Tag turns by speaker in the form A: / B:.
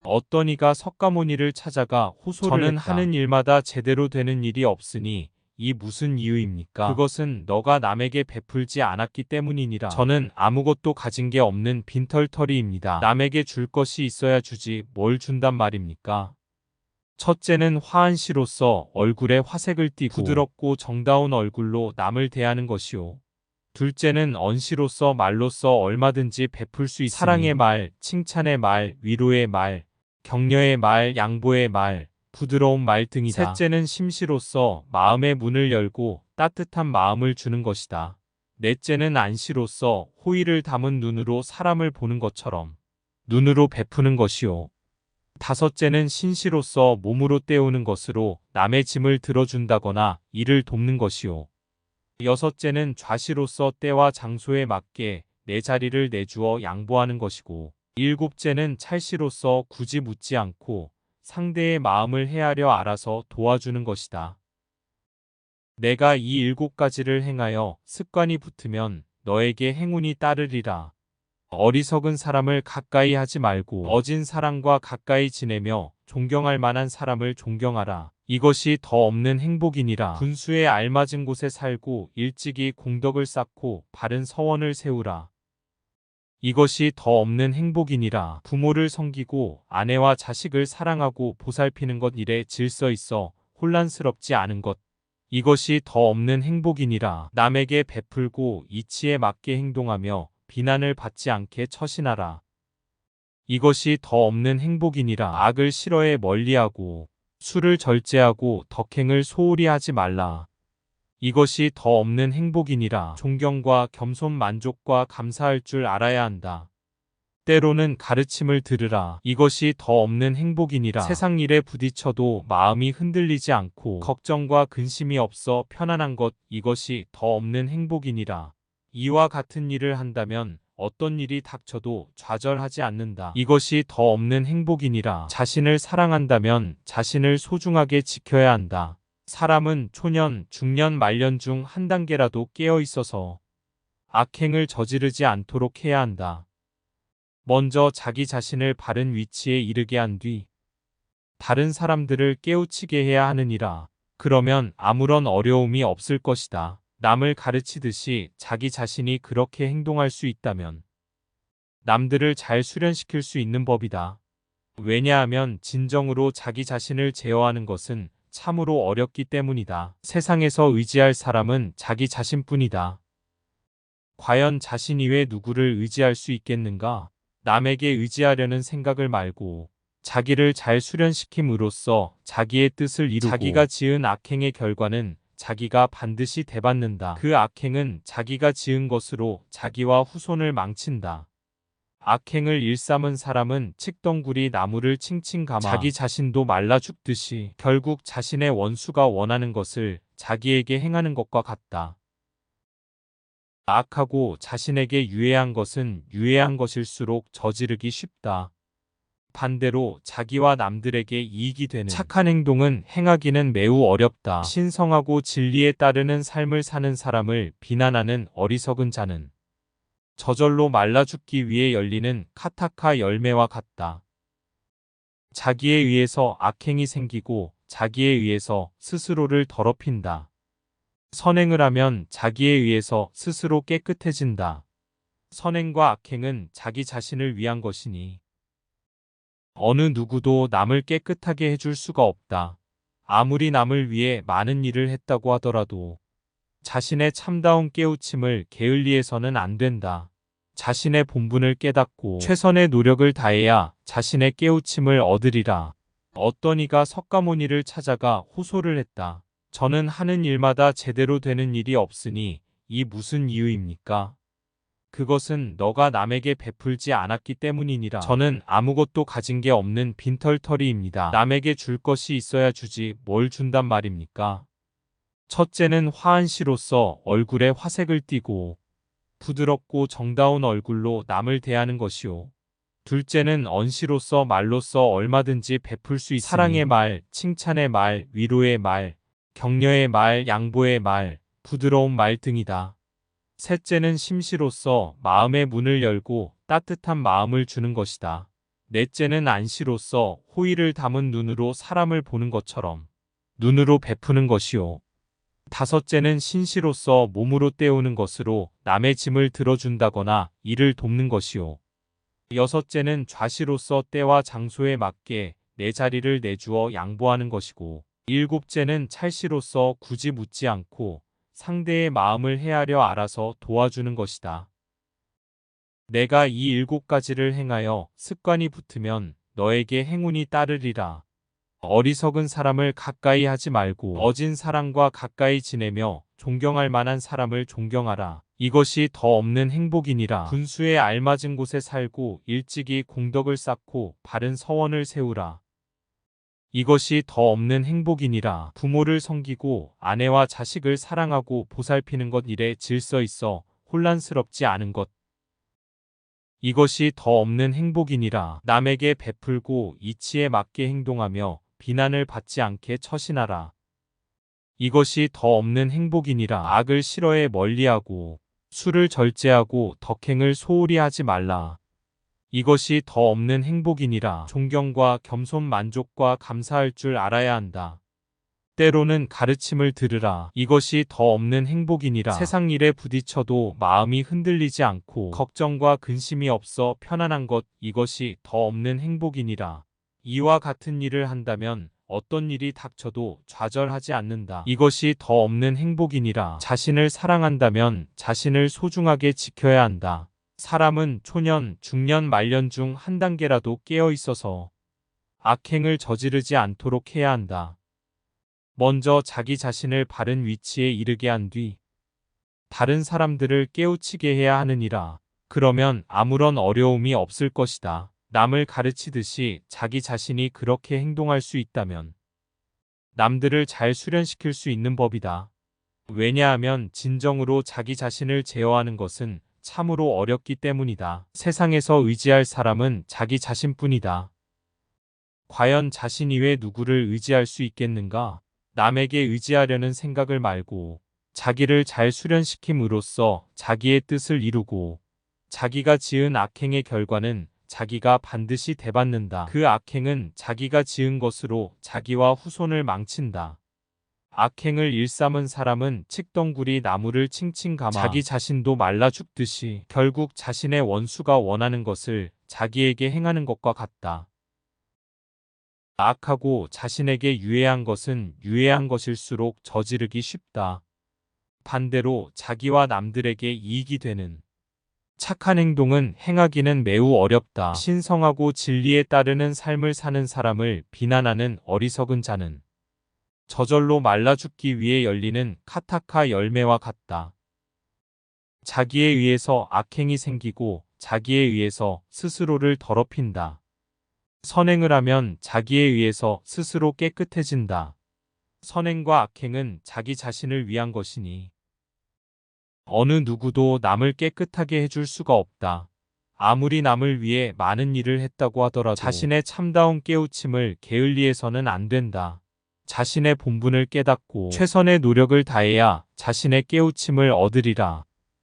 A: 어떤 이가 석가모니를 찾아가 호소를
B: 저는
A: 했다.
B: 하는 일마다 제대로 되는 일이 없으니 이 무슨 이유입니까?
A: 그것은 너가 남에게 베풀지 않았기 때문이니라.
B: 저는 아무것도 가진 게 없는 빈털터리입니다. 남에게 줄 것이 있어야 주지 뭘 준단 말입니까? 첫째는 화한 시로서 얼굴에 화색을 띠고 부드럽고 정다운 얼굴로 남을 대하는 것이요. 둘째는 언시로서 말로써 얼마든지 베풀 수 있으니 사랑의 말, 칭찬의 말, 위로의 말, 격려의 말, 양보의 말, 부드러운 말 등이다. 셋째는 심시로서 마음의 문을 열고 따뜻한 마음을 주는 것이다. 넷째는 안시로서 호의를 담은 눈으로 사람을 보는 것처럼 눈으로 베푸는 것이요. 다섯째는 신시로서 몸으로 때우는 것으로 남의 짐을 들어준다거나 일을 돕는 것이요. 여섯째는 좌시로서 때와 장소에 맞게 내 자리를 내주어 양보하는 것이고, 일곱째는 찰시로서 굳이 묻지 않고 상대의 마음을 헤아려 알아서 도와주는 것이다. 내가 이 일곱 가지를 행하여 습관이 붙으면 너에게 행운이 따르리라. 어리석은 사람을 가까이 하지 말고 어진 사람과 가까이 지내며 존경할 만한 사람을 존경하라. 이것이 더 없는 행복이니라. 분수에 알맞은 곳에 살고 일찍이 공덕을 쌓고 바른 서원을 세우라. 이것이 더 없는 행복이니라. 부모를 섬기고 아내와 자식을 사랑하고 보살피는 것 일에 질서 있어 혼란스럽지 않은 것. 이것이 더 없는 행복이니라. 남에게 베풀고 이치에 맞게 행동하며 비난을 받지 않게 처신하라. 이것이 더 없는 행복이니라. 악을 싫어해 멀리하고 술을 절제하고 덕행을 소홀히 하지 말라. 이것이 더 없는 행복이니라. 존경과 겸손 만족과 감사할 줄 알아야 한다. 때로는 가르침을 들으라. 이것이 더 없는 행복이니라. 세상 일에 부딪혀도 마음이 흔들리지 않고 걱정과 근심이 없어 편안한 것. 이것이 더 없는 행복이니라. 이와 같은 일을 한다면 어떤 일이 닥쳐도 좌절하지 않는다. 이것이 더 없는 행복이니라. 자신을 사랑한다면 자신을 소중하게 지켜야 한다. 사람은 초년, 중년, 말년 중 한 단계라도 깨어 있어서 악행을 저지르지 않도록 해야 한다. 먼저 자기 자신을 바른 위치에 이르게 한 뒤 다른 사람들을 깨우치게 해야 하느니라. 그러면 아무런 어려움이 없을 것이다. 남을 가르치듯이 자기 자신이 그렇게 행동할 수 있다면 남들을 잘 수련시킬 수 있는 법이다. 왜냐하면 진정으로 자기 자신을 제어하는 것은 참으로 어렵기 때문이다. 세상에서 의지할 사람은 자기 자신뿐이다. 과연 자신 이외 누구를 의지할 수 있겠는가? 남에게 의지하려는 생각을 말고 자기를 잘 수련시킴으로써 자기의 뜻을 이루고 자기가 지은 악행의 결과는 자기가 반드시 대받는다. 그 악행은 자기가 지은 것으로 자기와 후손을 망친다. 악행을 일삼은 사람은 칡덩굴이 나무를 칭칭 감아 자기 자신도 말라 죽듯이 결국 자신의 원수가 원하는 것을 자기에게 행하는 것과 같다. 악하고 자신에게 유해한 것은 유해한 것일수록 저지르기 쉽다. 반대로 자기와 남들에게 이익이 되는 착한 행동은 행하기는 매우 어렵다. 신성하고 진리에 따르는 삶을 사는 사람을 비난하는 어리석은 자는 저절로 말라 죽기 위해 열리는 카타카 열매와 같다. 자기에 의해서 악행이 생기고 자기에 의해서 스스로를 더럽힌다. 선행을 하면 자기에 의해서 스스로 깨끗해진다. 선행과 악행은 자기 자신을 위한 것이니 어느 누구도 남을 깨끗하게 해줄 수가 없다. 아무리 남을 위해 많은 일을 했다고 하더라도 자신의 참다운 깨우침을 게을리해서는 안 된다. 자신의 본분을 깨닫고 최선의 노력을 다해야 자신의 깨우침을 얻으리라. 어떤 이가 석가모니를 찾아가 호소를 했다. 저는 하는 일마다 제대로 되는 일이 없으니 이 무슨 이유입니까? 그것은 너가 남에게 베풀지 않았기 때문이니라. 저는 아무것도 가진 게 없는 빈털터리입니다. 남에게 줄 것이 있어야 주지 뭘 준단 말입니까? 첫째는 화한 시로서 얼굴에 화색을 띠고 부드럽고 정다운 얼굴로 남을 대하는 것이요. 둘째는 언시로서 말로써 얼마든지 베풀 수 있으니 사랑의 말, 칭찬의 말, 위로의 말, 격려의 말, 양보의 말, 부드러운 말 등이다. 셋째는 심시로서 마음의 문을 열고 따뜻한 마음을 주는 것이다. 넷째는 안시로서 호의를 담은 눈으로 사람을 보는 것처럼 눈으로 베푸는 것이요. 다섯째는 신시로서 몸으로 때우는 것으로 남의 짐을 들어준다거나 일을 돕는 것이요. 여섯째는 좌시로서 때와 장소에 맞게 내 자리를 내주어 양보하는 것이고, 일곱째는 찰시로서 굳이 묻지 않고 상대의 마음을 헤아려 알아서 도와주는 것이다. 내가 이 일곱 가지를 행하여 습관이 붙으면 너에게 행운이 따르리라. 어리석은 사람을 가까이 하지 말고 어진 사람과 가까이 지내며 존경할 만한 사람을 존경하라. 이것이 더 없는 행복이니라. 분수에 알맞은 곳에 살고 일찍이 공덕을 쌓고 바른 서원을 세우라. 이것이 더 없는 행복이니라. 부모를 섬기고 아내와 자식을 사랑하고 보살피는 것 일에 질서 있어 혼란스럽지 않은 것. 이것이 더 없는 행복이니라. 남에게 베풀고 이치에 맞게 행동하며 비난을 받지 않게 처신하라. 이것이 더 없는 행복이니라. 악을 싫어해 멀리하고 술을 절제하고 덕행을 소홀히 하지 말라. 이것이 더 없는 행복이니라. 존경과 겸손 만족과 감사할 줄 알아야 한다. 때로는 가르침을 들으라. 이것이 더 없는 행복이니라. 세상 일에 부딪혀도 마음이 흔들리지 않고 걱정과 근심이 없어 편안한 것. 이것이 더 없는 행복이니라. 이와 같은 일을 한다면 어떤 일이 닥쳐도 좌절하지 않는다. 이것이 더 없는 행복이니라. 자신을 사랑한다면 자신을 소중하게 지켜야 한다. 사람은 초년, 중년, 말년 중 한 단계라도 깨어 있어서 악행을 저지르지 않도록 해야 한다. 먼저 자기 자신을 바른 위치에 이르게 한 뒤 다른 사람들을 깨우치게 해야 하느니라. 그러면 아무런 어려움이 없을 것이다. 남을 가르치듯이 자기 자신이 그렇게 행동할 수 있다면 남들을 잘 수련시킬 수 있는 법이다. 왜냐하면 진정으로 자기 자신을 제어하는 것은 참으로 어렵기 때문이다. 세상에서 의지할 사람은 자기 자신뿐이다. 과연 자신 이외 누구를 의지할 수 있겠는가? 남에게 의지하려는 생각을 말고 자기를 잘 수련시킴으로써 자기의 뜻을 이루고 자기가 지은 악행의 결과는 자기가 반드시 대받는다. 그 악행은 자기가 지은 것으로 자기와 후손을 망친다. 악행을 일삼은 사람은 칡덩굴이 나무를 칭칭 감아 자기 자신도 말라 죽듯이 결국 자신의 원수가 원하는 것을 자기에게 행하는 것과 같다. 악하고 자신에게 유해한 것은 유해한 것일수록 저지르기 쉽다. 반대로 자기와 남들에게 이익이 되는 착한 행동은 행하기는 매우 어렵다. 신성하고 진리에 따르는 삶을 사는 사람을 비난하는 어리석은 자는 저절로 말라 죽기 위해 열리는 카타카 열매와 같다. 자기에 의해서 악행이 생기고 자기에 의해서 스스로를 더럽힌다. 선행을 하면 자기에 의해서 스스로 깨끗해진다. 선행과 악행은 자기 자신을 위한 것이니 어느 누구도 남을 깨끗하게 해줄 수가 없다. 아무리 남을 위해 많은 일을 했다고 하더라도 자신의 참다운 깨우침을 게을리해서는 안 된다. 자신의 본분을 깨닫고 최선의 노력을 다해야 자신의 깨우침을 얻으리라.